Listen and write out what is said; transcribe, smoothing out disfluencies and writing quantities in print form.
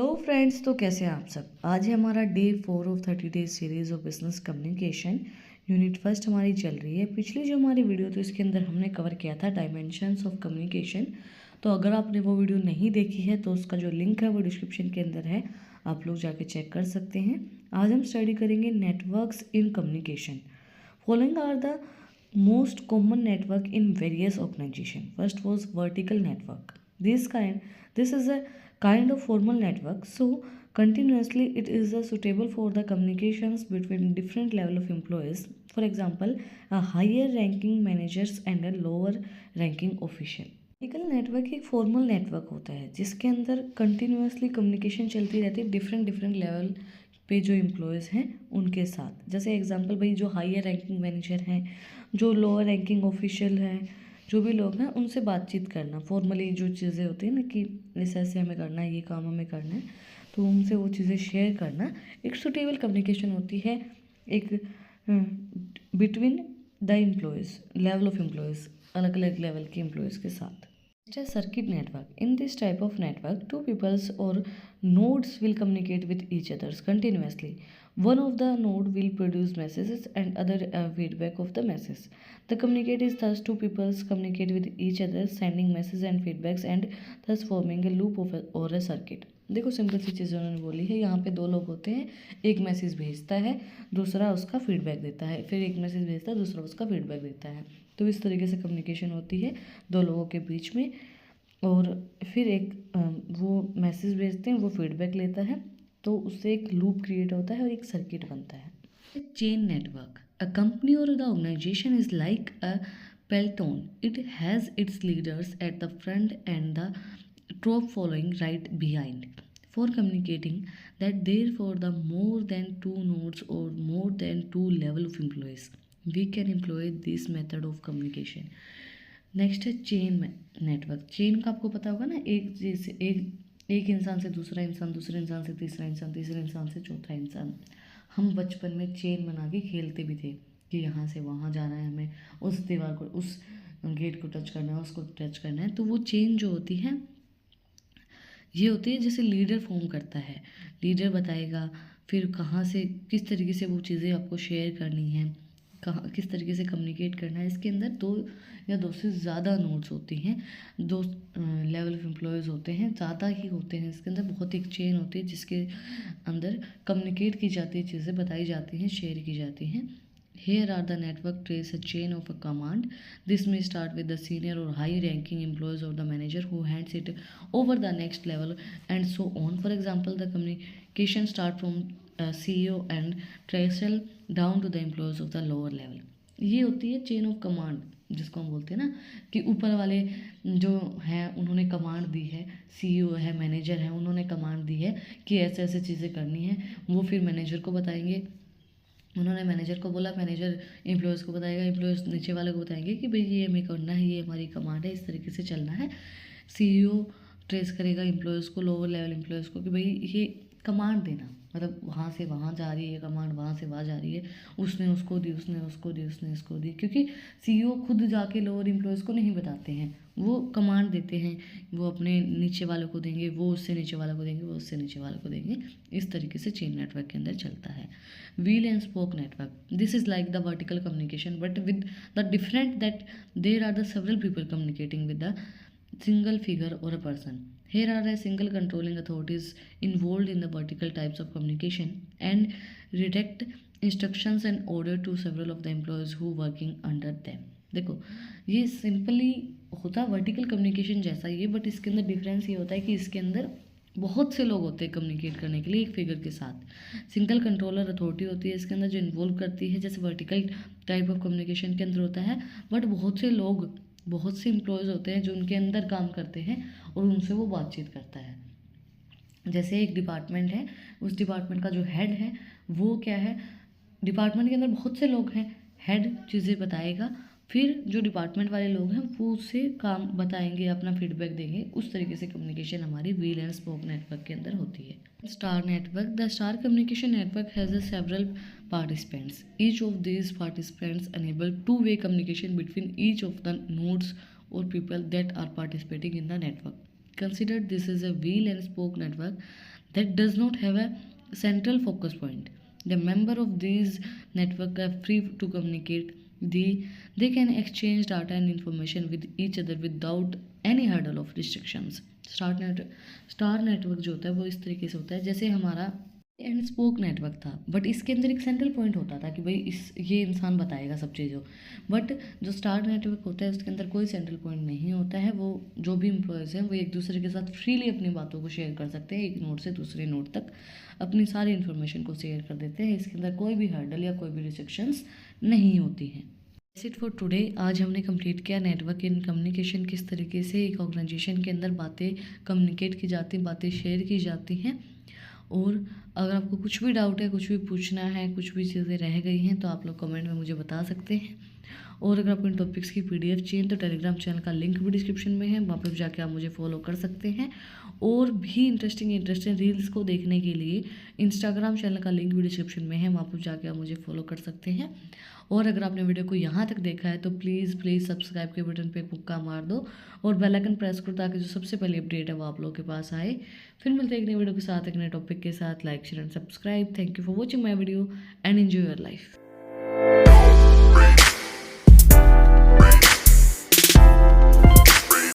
Hello friends, तो कैसे हैं आप सब। आज है हमारा day 4 of 30 days series of business communication. Unit first हमारी चल रही है। पिछली जो हमारी वीडियो थी उसके अंदर हमने कवर किया था डायमेंशंस ऑफ कम्युनिकेशन। तो अगर आपने वो वीडियो नहीं देखी है तो उसका जो लिंक है वो डिस्क्रिप्शन के अंदर है, आप लोग जाके चेक कर सकते हैं। आज हम स्टडी करेंगे networks in communication. Following are the most common network in various organization. First was vertical network. This is a kind of formal network, so continuously it is suitable for the communications between different level of employees. For example, a higher ranking managers and a lower ranking official. Vertical network एक formal network होता है जिसके अंदर continuously communication चलती रहती है different different level पे जो एम्प्लॉयज़ हैं उनके साथ। जैसे एग्जांपल भाई, जो हायर रैंकिंग मैनेजर हैं, जो लोअर रैंकिंग ऑफिशियल हैं, जो भी लोग हैं उनसे बातचीत करना, फॉर्मली जो चीज़ें होती हैं ना कि ऐसे ऐसे हमें करना है, ये काम हमें करना है, तो उनसे वो चीज़ें शेयर करना एक सुटेबल कम्युनिकेशन होती है एक between the employees, level of employees, अलग अलग लेवल के एम्प्लॉयज़ के साथ। A circuit network. In this type of network, two peoples or nodes will communicate with each others continuously. One of the node will produce messages and other feedback of the message. The communicate is thus two peoples communicate with each other, sending messages and feedbacks and thus forming a loop of or a circuit. देखो simple सी चीज़ उन्होंने बोली है। यहाँ पे दो लोग होते हैं, एक मैसेज भेजता है, दूसरा उसका फीडबैक देता है, फिर एक मैसेज भेजता है, दूसरा उसका फीडबैक देता है। तो इस तरीके से कम्युनिकेशन होती है दो लोगों के बीच में। और फिर एक वो मैसेज भेजते हैं, वो फीडबैक लेता है, तो उससे एक लूप क्रिएट होता है और एक सर्किट बनता है। Chain network. अ कंपनी और the organisation is like a peloton. It has its leaders at the front and the troop following right behind. For communicating that therefore the more than two nodes or more than two level of employees, we can employ this method of communication. Next है chain network. Chain का आपको पता होगा ना, एक चीज से एक इंसान से दूसरा इंसान, दूसरे इंसान से तीसरा इंसान, तीसरे इंसान से चौथा इंसान। हम बचपन में चेन बना के खेलते भी थे कि यहाँ से वहाँ जाना है, हमें उस दीवार को, उस गेट को टच करना है, उसको टच करना है। तो वो चेन जो होती है ये होती है जैसे लीडर फॉर्म करता है, लीडर बताएगा फिर कहाँ से किस तरीके से वो चीज़ें आपको शेयर करनी है, कहाँ किस तरीके से कम्युनिकेट करना है। इसके अंदर दो या दो से ज़्यादा नोड्स होती हैं, दो लेवल ऑफ एम्प्लॉयज़ होते हैं, ज़्यादा ही होते हैं। इसके अंदर बहुत एक चेन होती है जिसके अंदर कम्युनिकेट की जाती है, चीज़ें बताई जाती हैं, शेयर की जाती हैं। Here are the network trace a chain of a command. This may start with the senior or high ranking employees or the manager who hands it over the next level and so on. For example, the communication start from CEO and trace down to the employees of the lower level. ये होती है chain of command, जिसको हम बोलते हैं ना कि ऊपर वाले जो हैं उन्होंने कमांड दी है, सीईओ है, मैनेजर है, उन्होंने कमांड दी है कि ऐसे ऐसे चीज़ें करनी है, वो फिर मैनेजर को बताएंगे, उन्होंने मैनेजर को बोला, मैनेजर एम्प्लॉयज़ को बताएगा, एम्प्लॉयज़ नीचे वाले को बताएंगे कि भाई ये हमें करना है, ये हमारी कमांड है, इस तरीके से चलना है। सीईओ ट्रेस करेगा एम्प्लॉयज़ को, लोअर लेवल एम्प्लॉयज़ को, कि भाई ये कमांड देना, मतलब वहाँ से वहाँ जा रही है कमांड, वहाँ से वहाँ जा रही है, उसने उसको दी, उसने उसको दी, उसने इसको दी। क्योंकि सीईओ खुद जाके लोअर एम्प्लॉयज़ को नहीं बताते हैं, वो कमांड देते हैं, वो अपने नीचे वालों को देंगे, वो उससे नीचे वालों को देंगे, वो उससे नीचे वालों को देंगे। इस तरीके से चेन नेटवर्क के अंदर चलता है। Wheel and spoke network. This is like the vertical communication but with the different that there are the several people communicating with the single figure or a person. Here are a single controlling authorities involved in the vertical types of communication and redirect instructions and order to several of the employees who working under them. देखो ये simply होता vertical communication जैसा ही है, but इसके अंदर difference ये होता है कि इसके अंदर बहुत से लोग होते हैं कम्युनिकेट करने के लिए एक फिगर के साथ। सिंगल कंट्रोलर अथॉरिटी होती है इसके अंदर जो इन्वॉल्व करती है, जैसे वर्टिकल टाइप ऑफ कम्युनिकेशन के अंदर होता है, बट बहुत से लोग, बहुत से एम्प्लॉयज़ होते हैं जो उनके अंदर काम करते हैं और उनसे वो बातचीत करता है। जैसे एक डिपार्टमेंट है, उस डिपार्टमेंट का जो हेड है वो क्या है, डिपार्टमेंट के अंदर बहुत से लोग हैं, हेड चीज़ें बताएगा, फिर जो डिपार्टमेंट वाले लोग हैं वो उससे काम बताएंगे, अपना फीडबैक देंगे। उस तरीके से कम्युनिकेशन हमारी व्हील एंड स्पोक नेटवर्क के अंदर होती है। Star network. The star communication network has several participants. Each of these participants enable two-way communication between each of the nodes or people that are participating in the network. Consider this is a wheel and spoke network. that does not have a central focus point. The member of these network are free to communicate. They can exchange data and information with each other without any hurdle of restrictions. Star network जो होता है वो इस तरीके से होता है जैसे हमारा एंड स्पोक नेटवर्क था, बट इसके अंदर एक सेंट्रल पॉइंट होता था कि भाई ये इंसान बताएगा सब चीज़ों। बट जो स्टार नेटवर्क होता है उसके अंदर कोई सेंट्रल पॉइंट नहीं होता है। वो जो भी एम्प्लॉयज़ हैं वो एक दूसरे के साथ फ्रीली अपनी बातों को शेयर कर सकते हैं, एक नोड से दूसरे नोड तक अपनी सारी इन्फॉर्मेशन को शेयर कर देते हैं। इसके अंदर कोई भी हर्डल या कोई भी रिस्ट्रिक्शंस नहीं होती हैं। That's it for today. आज हमने कंप्लीट किया नेटवर्क इन कम्युनिकेशन, किस तरीके से एक ऑर्गेनाइजेशन के अंदर बातें कम्युनिकेट की जाती, बातें शेयर की जाती हैं। और अगर आपको कुछ भी डाउट है, कुछ भी पूछना है, कुछ भी चीज़ें रह गई हैं तो आप लोग कमेंट में मुझे बता सकते हैं। और अगर आपको इन टॉपिक्स की PDF चाहिए तो टेलीग्राम चैनल का लिंक भी डिस्क्रिप्शन में है, वहाँ पर जाके आप मुझे फॉलो कर सकते हैं। और भी इंटरेस्टिंग रील्स को देखने के लिए इंस्टाग्राम चैनल का लिंक भी डिस्क्रिप्शन में है, वहाँ पर जाके आप मुझे फॉलो कर सकते हैं। और अगर आपने वीडियो को यहाँ तक देखा है तो प्लीज़ सब्सक्राइब के बटन पे एक मुक्का मार दो और बेल आइकन प्रेस करो ताकि जो सबसे पहले अपडेट है वो आप लोगों के पास आए। फिर मिलते हैं एक नई वीडियो के साथ, एक नए टॉपिक के साथ। Like share and subscribe. Thank you for watching my video and enjoy your life.